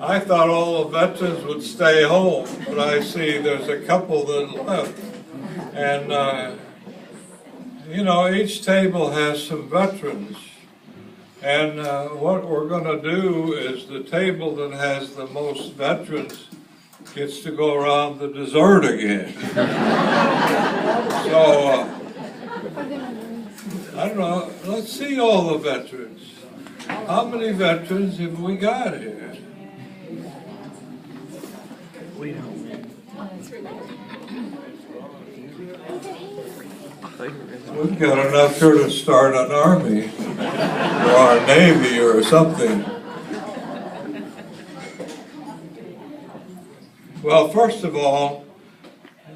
I thought all the veterans would stay home, but I see there's a couple that left. And, you know, each table has some veterans. And what we're going to do is the table that has the most veterans gets to go around the dessert again. So, I don't know, let's see all the veterans. How many veterans have we got here? We don't. We've got enough here to start an army, or a navy, or something. Well, first of all,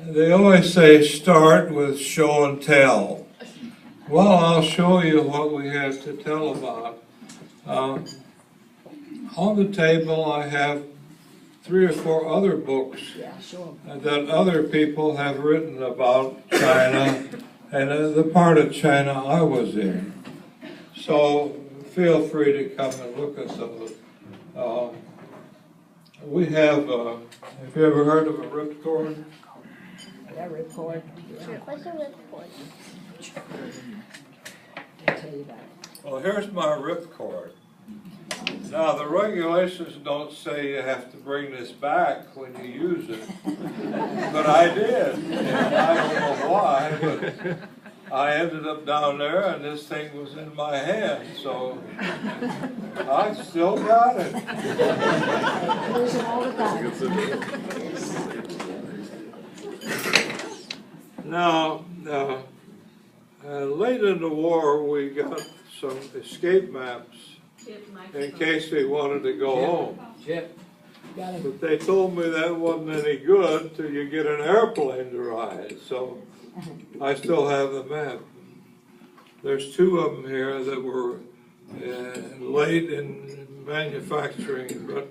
they always say start with show and tell. Well, I'll show you what we have to tell about. On the table I have 3 or 4 other books that other people have written about China and the part of China I was in. So feel free to come and look at those. We have you ever heard of a ripcord? Yeah, ripcord. What's a ripcord? I'll tell you about it. Well, here's my ripcord. Now, the regulations don't say you have to bring this back when you use it, but I did. And I don't know why, but I ended up down there and this thing was in my hand, so I still got it. Use them all the time. Now, late in the war, we got some escape maps in case we wanted to go home. Got it. But they told me that wasn't any good till you get an airplane to ride, so I still have the map. There's 2 of them here that were late in manufacturing, but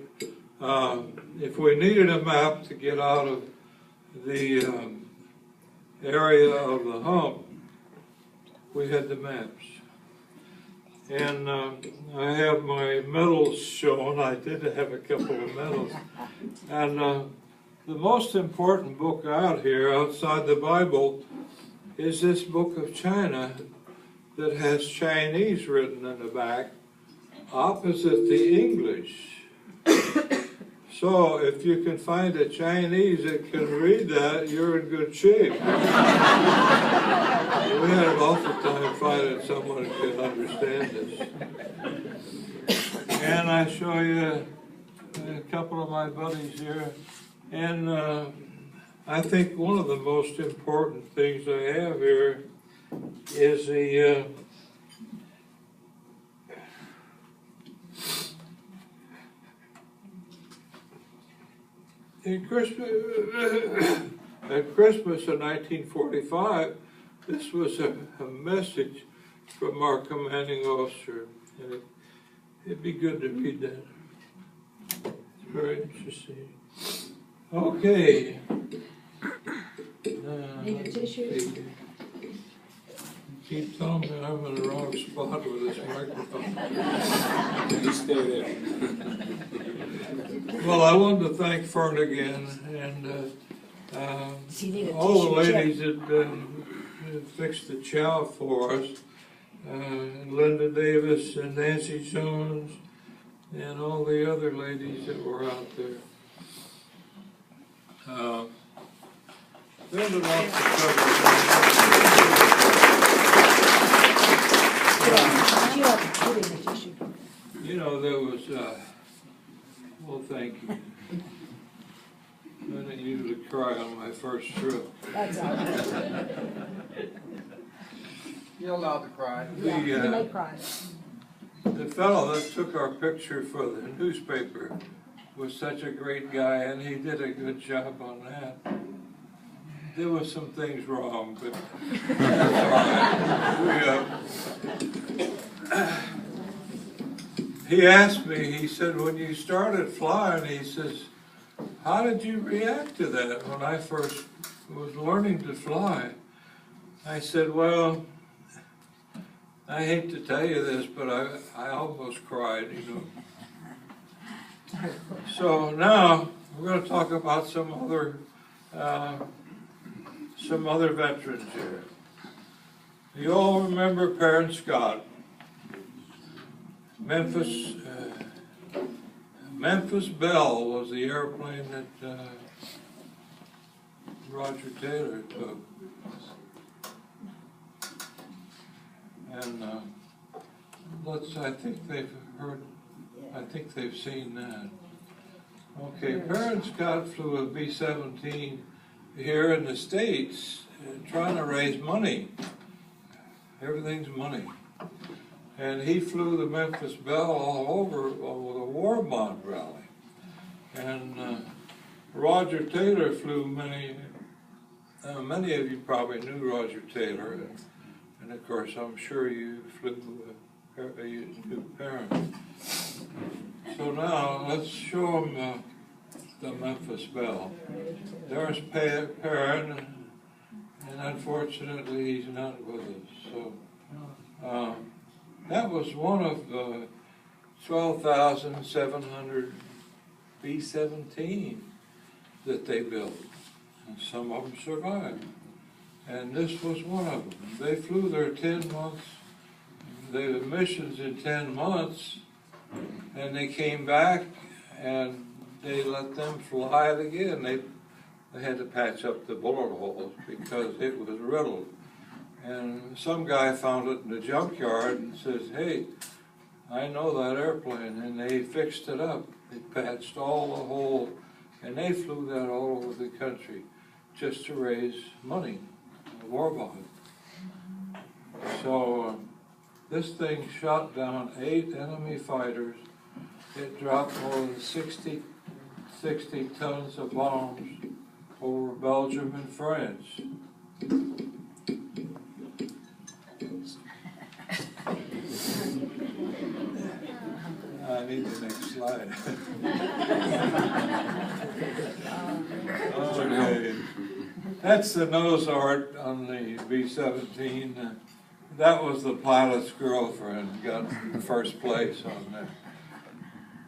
if we needed a map to get out of the area of the hump, we had the maps. And I have my medals shown. I did have a couple of medals. And the most important book out here, outside the Bible, is this book of China that has Chinese written in the back, opposite the English. So if you can find a Chinese that can read that, you're in good shape. We had an awful time finding someone who could understand this. And I show you a couple of my buddies here. And I think one of the most important things I have here is the at Christmas of 1945, this was a message from our commanding officer, and it'd be good to read that. It's very interesting. Okay. Need a tissue? Keep telling me I'm in the wrong spot with this microphone. You stay there. Well, I wanted to thank Fern again, and all the ladies that fixed the chow for us, Linda Davis and Nancy Jones, and all the other ladies that were out there. Linda wants to cover. You know, there was, well, thank you. I didn't usually cry on my first trip. That's all right. You're allowed to cry. Yeah, you may cry. The fellow that took our picture for the newspaper was such a great guy, and he did a good job on that. There were some things wrong, but that's all right. He asked me, he said, when you started flying, he says, how did you react to that when I first was learning to fly? I said, well, I hate to tell you this, but I almost cried, you know. So now, we're gonna talk about some other veterans here. You all remember Perrin Scott, Memphis Belle was the airplane that Roger Taylor took. And I think they've seen that. Okay, Perrin Scott flew a B-17 here in the States, trying to raise money. Everything's money. And he flew the Memphis Belle all over with a war bond rally. And Roger Taylor flew many of you probably knew Roger Taylor. And of course, I'm sure you flew Perrin. So now, let's show them the Memphis Belle. There's Perrin, and unfortunately he's not with us. So that was one of the 12,700 B-17 that they built, and some of them survived. And this was one of them. They flew their 10 months, their missions in 10 months, and they came back and they let them fly it again. They had to patch up the bullet holes because it was riddled. And some guy found it in the junkyard and says, hey, I know that airplane. And they fixed it up. They patched all the holes, and they flew that all over the country just to raise money, a war bond. So this thing shot down 8 enemy fighters. It dropped more than 60 tons of bombs over Belgium and France. I need the next slide. Okay. That's the nose art on the B-17. That was the pilot's girlfriend, got first place on that.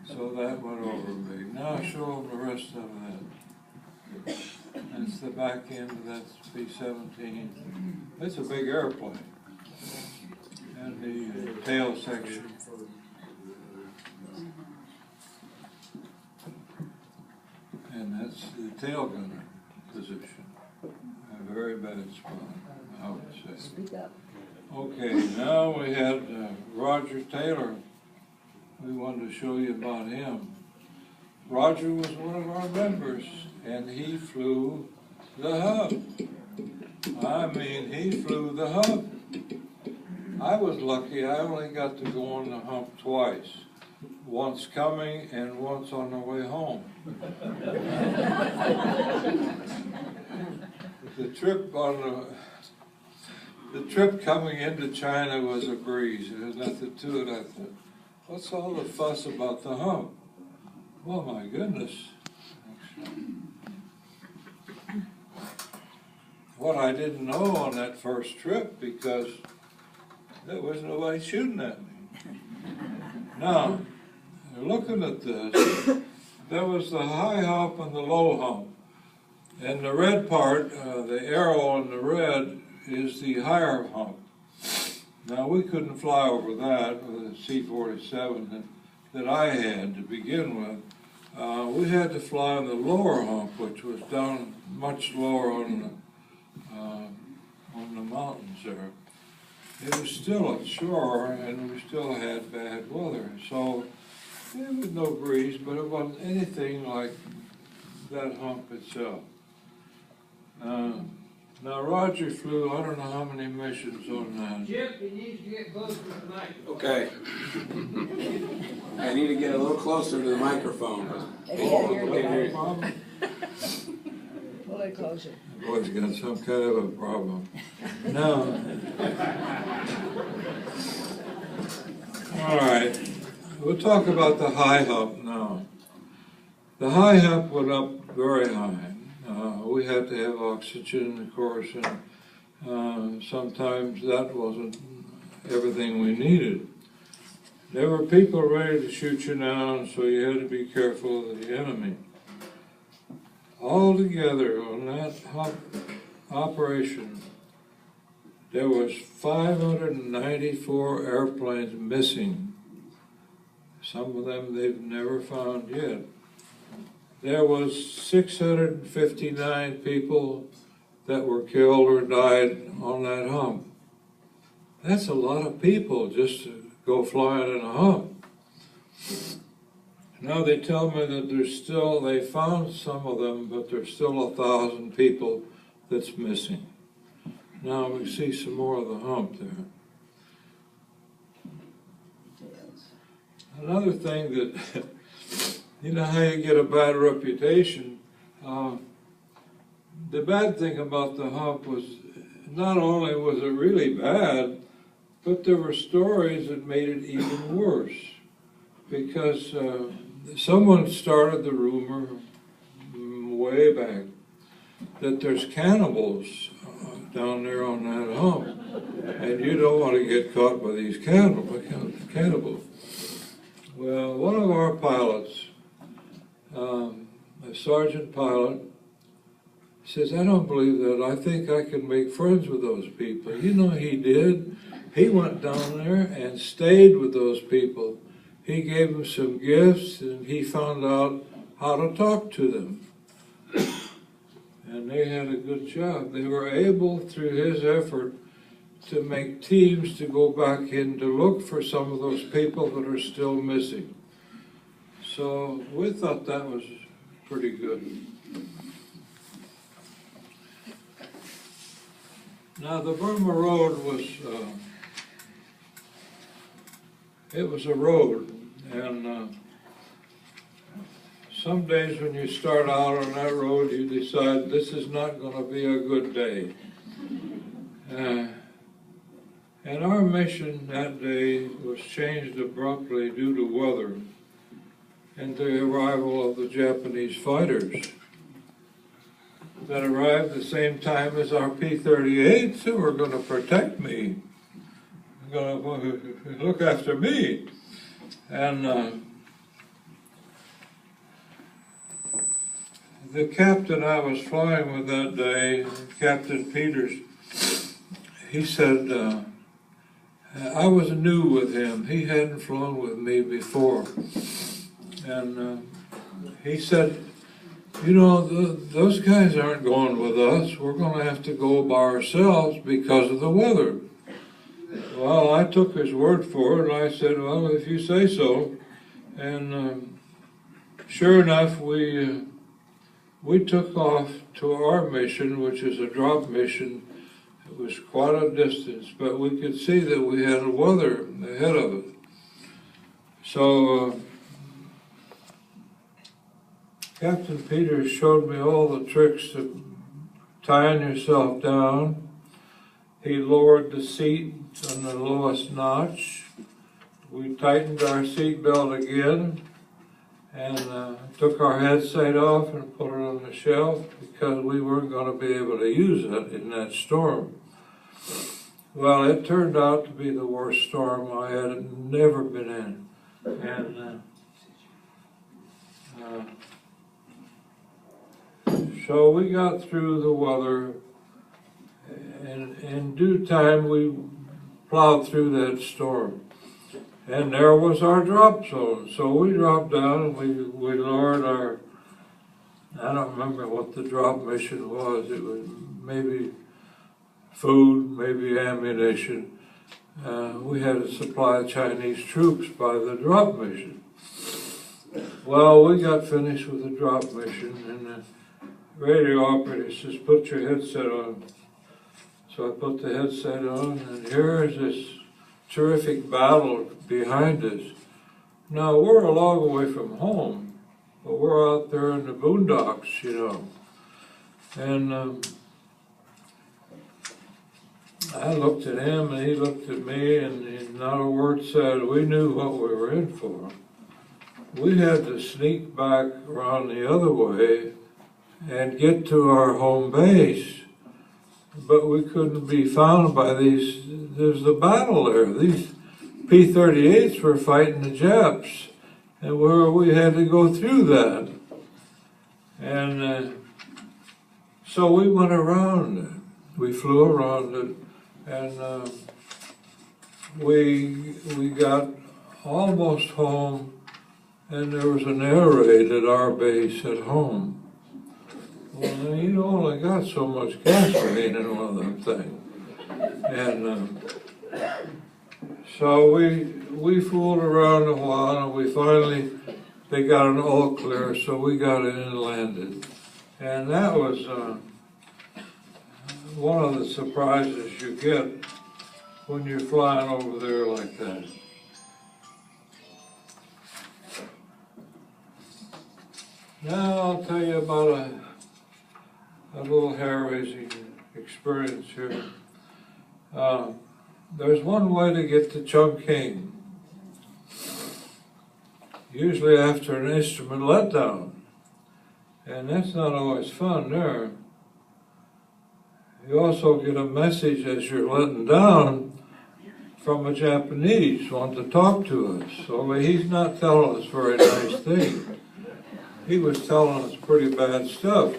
So that went over big. Now show them the rest of that. That's the back end of that B-17. It's a big airplane. And the tail section. And that's the tail gunner position. A very bad spot, I would say. Speak up. Okay, now we had Roger Taylor. We wanted to show you about him. Roger was one of our members, and he flew the hub. I mean, he flew the hub. I was lucky, I only got to go on the hump twice. Once coming and once on the way home. The trip coming into China was a breeze. There was nothing to it. I thought, what's all the fuss about the hump? Well, my goodness. What I didn't know on that first trip, because there was nobody shooting at me. Now, looking at this, there was the high hump and the low hump. And the red part, the arrow in the red, is the higher hump. Now, we couldn't fly over that with a C-47 that I had to begin with. We had to fly on the lower hump, which was down much lower on the mountains there. It was still at shore, and we still had bad weather. So there was no breeze, but it wasn't anything like that hump itself. Now Roger flew, I don't know how many missions on that. Chip, he needs to get closer to the mic. Okay. I need to get a little closer to the microphone. Yeah, you're Okay, here. Problem? Pull it closer. Boy's got some kind of a problem. No. All right, we'll talk about the high hump now. The high hump went up very high. We had to have oxygen, of course, and sometimes that wasn't everything we needed. There were people ready to shoot you down, so you had to be careful of the enemy. Altogether, on that operation, there was 594 airplanes missing. Some of them they've never found yet. There was 659 people that were killed or died on that hump. That's a lot of people just to go flying in a hump. Now they tell me that they found some of them, but there's still 1,000 people that's missing. Now we see some more of the hump there. Another thing that, you know how you get a bad reputation? The bad thing about the hump was, not only was it really bad, but there were stories that made it even worse. Because someone started the rumor way back that there's cannibals down there on that hump. And you don't want to get caught by these cannibals. Well, one of our pilots, a sergeant pilot, says, I don't believe that. I think I can make friends with those people. You know he did. He went down there and stayed with those people. He gave them some gifts, and he found out how to talk to them. And they had a good job. They were able, through his effort, to make teams to go back in to look for some of those people that are still missing. So we thought that was pretty good. Now the Burma Road was, it was a road, and some days when you start out on that road, you decide this is not going to be a good day. And our mission that day was changed abruptly due to weather and the arrival of the Japanese fighters that arrived the same time as our P-38s who were going to protect me, going to look after me. And the captain I was flying with that day, Captain Peters, he said, I was new with him. He hadn't flown with me before. And he said, you know, those guys aren't going with us. We're going to have to go by ourselves because of the weather. Well, I took his word for it, and I said, well, if you say so. And sure enough, we took off to our mission, which is a drop mission. It was quite a distance, but we could see that we had weather ahead of it. So Captain Peters showed me all the tricks of tying yourself down. He lowered the seat on the lowest notch. We tightened our seat belt again and took our headset off and put it on the shelf because we weren't going to be able to use it in that storm. Well, it turned out to be the worst storm I had never been in. And so we got through the weather, and in due time we plowed through that storm. And there was our drop zone. So we dropped down and we lowered our, I don't remember what the drop mission was. It was maybe food, maybe ammunition. We had to supply Chinese troops by the drop mission. Well, we got finished with the drop mission, and the radio operator says, put your headset on. So I put the headset on, and here is this terrific battle behind us. Now, we're a long way from home, but we're out there in the boondocks, you know. And I looked at him, and he looked at me, and not a word said. We knew what we were in for. We had to sneak back around the other way and get to our home base. But we couldn't be found by these, there's the battle there. P-38s were fighting the Japs, and we had to go through that. And so we went around it. We flew around it, and we got almost home, and there was an air raid at our base at home. Well, you only got so much gasoline in one of them things. And so we fooled around a while, and we finally, they got an all clear, so we got in and landed. And that was one of the surprises you get when you're flying over there like that. Now I'll tell you about a little hair-raising experience here. There's one way to get to Chungking, usually after an instrument letdown, and that's not always fun there. You also get a message as you're letting down from a Japanese wanting to talk to us, only he's not telling us very nice things. He was telling us pretty bad stuff.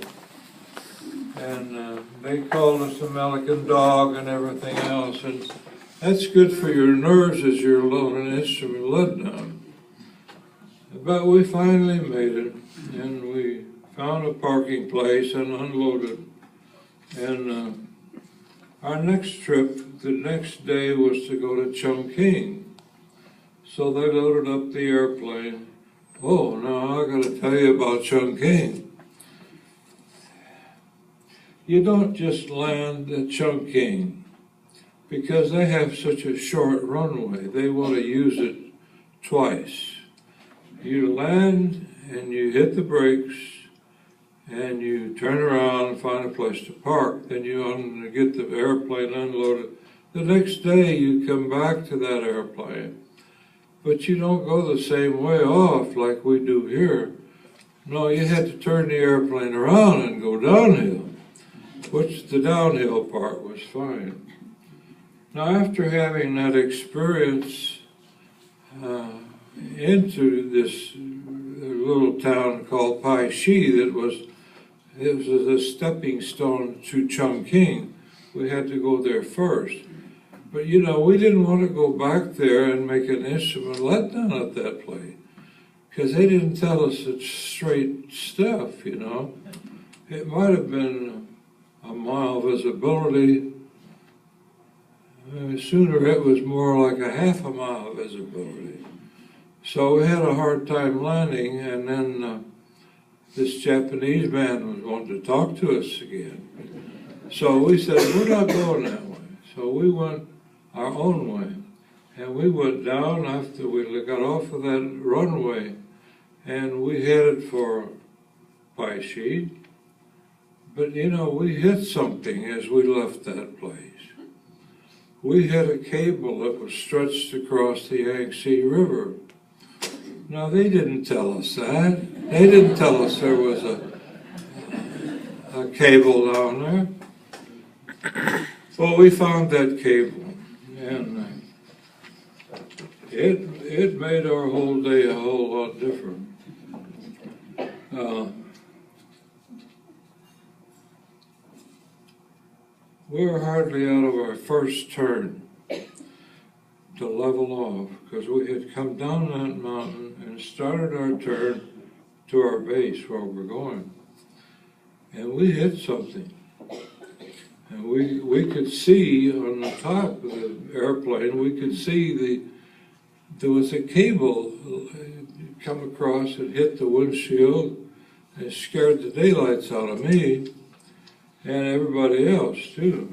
And they called us American dog and everything else, and that's good for your nerves as you're loading an instrument letdown. But we finally made it, and we found a parking place and unloaded. And our next trip, the next day, was to go to Chungking. So they loaded up the airplane. Oh, now I gotta tell you about Chungking. You don't just land at Chungking because they have such a short runway. They want to use it twice. You land and you hit the brakes and you turn around and find a place to park. Then you get the airplane unloaded. The next day you come back to that airplane, but you don't go the same way off like we do here. No, you had to turn the airplane around and go downhill, which the downhill part was fine. Now, after having that experience into this little town called Pai Shi, it was a stepping stone to Chungking. We had to go there first. But you know, we didn't want to go back there and make an instrument letdown at that place, because they didn't tell us such straight stuff, you know. It might have been a mile visibility. Sooner it was more like a half a mile visibility. So we had a hard time landing, and then this Japanese man was wanting to talk to us again. So we said, we're not going that way. So we went our own way. And we went down after we got off of that runway, and we headed for Pai Shi. But you know, we hit something as we left that place. We hit a cable that was stretched across the Yangtze River. Now, they didn't tell us that. They didn't tell us there was a cable down there. Well, we found that cable, and it made our whole day a whole lot different. We were hardly out of our first turn to level off, because we had come down that mountain and started our turn to our base where we're going. And we hit something. And we could see on the top of the airplane, we could see there was a cable come across and hit the windshield and scared the daylights out of me and everybody else too.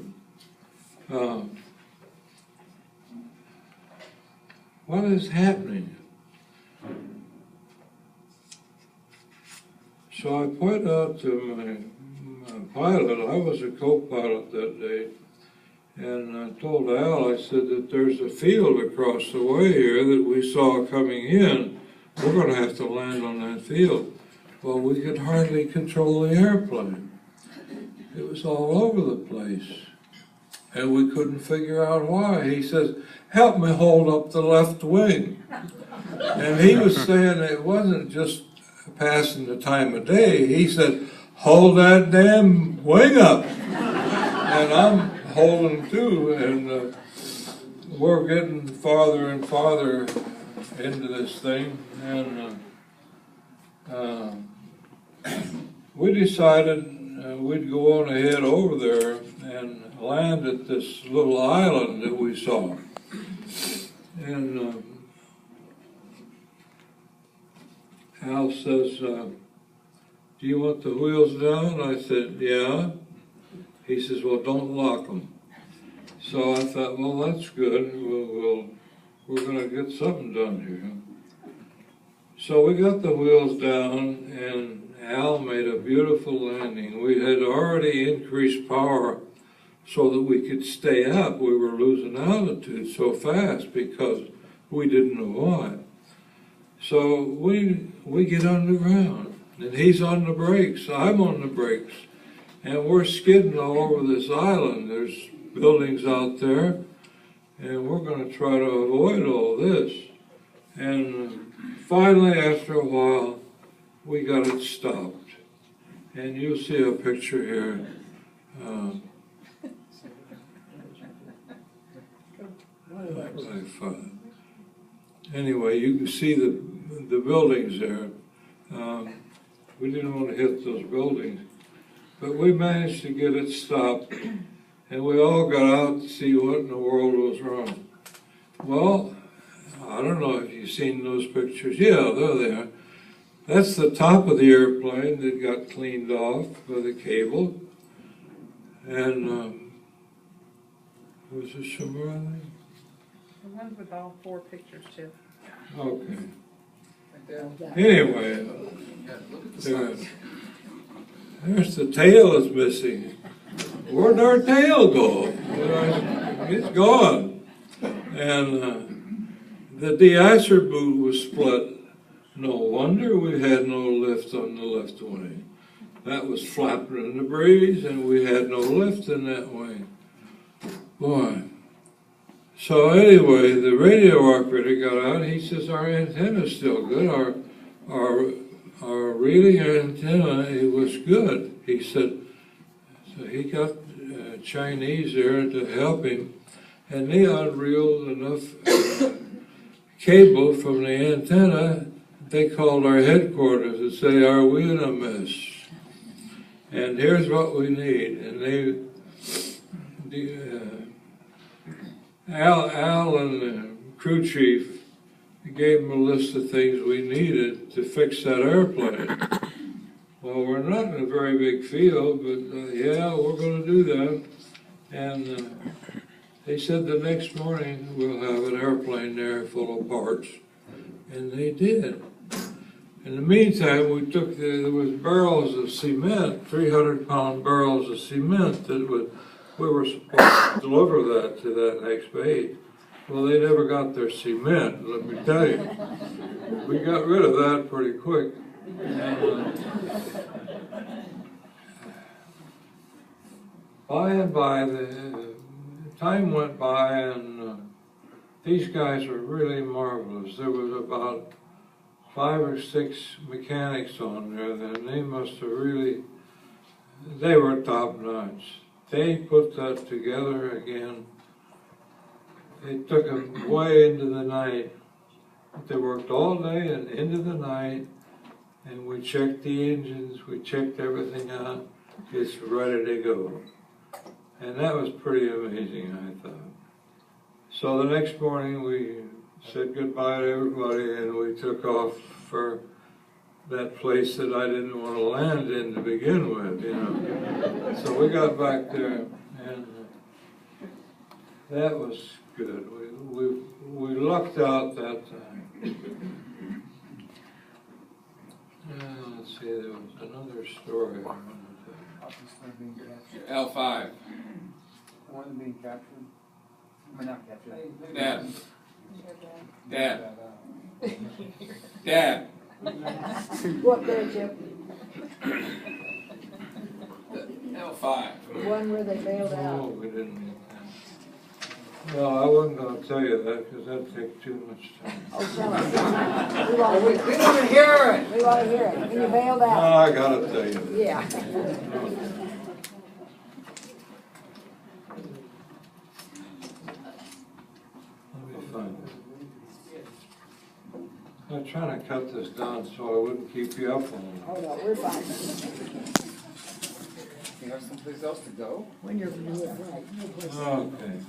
What is happening? So I pointed out to my pilot, I was a co-pilot that day, and I told Al, I said that there's a field across the way here that we saw coming in. We're going to have to land on that field. Well, we could hardly control the airplane. It was all over the place. and we couldn't figure out why. He says, help me hold up the left wing. And he was saying it wasn't just passing the time of day. He said, hold that damn wing up. And I'm holding too, and we're getting farther and farther into this thing, and we decided we'd go on ahead over there and land at this little island that we saw. And Al says, do you want the wheels down? I said, yeah. He says, well, don't lock them. So I thought, well, that's good. We're going to get something done here. So we got the wheels down, and Al made a beautiful landing. We had already increased power so that we could stay up. We were losing altitude so fast because we didn't know why. So we get on the ground, and he's on the brakes, I'm on the brakes, and we're skidding all over this island. There's buildings out there, and we're going to try to avoid all this. And finally, after a while, we got it stopped. And you'll see a picture here. Anyway, you can see the buildings there. We didn't want to hit those buildings, but we managed to get it stopped, and we all got out to see what in the world was wrong. Well, I don't know if you've seen those pictures. Yeah, they're there. That's the top of the airplane that got cleaned off with a cable. And was there some more on there? The ones with all 4 pictures, too. Okay. Anyway, there's the tail is missing. Where'd our tail go? It's gone. And the de-icer boot was split. No wonder we had no lift on the left wing. That was flapping in the breeze, and we had no lift in that wing. Boy. So anyway, the radio operator got out. He says our antenna's still good. Our reading antenna, it was good. He said, so he got Chinese there to help him, and they unreeled enough cable from the antenna. They called our headquarters to say, are we in a mess? And here's what we need. And Al and the crew chief gave him a list of things we needed to fix that airplane. Well, we're not in a very big field, but yeah, we're going to do that. And they said the next morning we'll have an airplane there full of parts. And they did. In the meantime, there was barrels of cement, 300-pound barrels of cement that we were supposed to deliver that to that next base. Well, they never got their cement, let me tell you. We got rid of that pretty quick. And, by and by, the time went by, and these guys were really marvelous. There was about 5 or 6 mechanics on there, and they must have really, they were top notch. They put that together again. It took them way into the night. They worked all day and into the night, and we checked the engines, we checked everything out. It's ready to go. And that was pretty amazing, I thought. So the next morning we said goodbye to everybody, and we took off for that place that I didn't want to land in to begin with, you know. So we got back there, and that was good. We lucked out that time. Let's see, there was another story I wanted to tell. L5. One being captured. Or not captured. Dad. What there, Chip? L5. One where they bailed Oh, out. we didn't get that. No, I wasn't gonna tell you that, because that'd take too much time. Oh, tell us. We We want we wanna hear it. to hear it. Can you bail No, out? I gotta tell you. Yeah. Let me find it. I'm trying to cut this down so I wouldn't keep you up on Oh, no, we're fine. You have someplace else to go? When you're, yeah, right. it. Okay.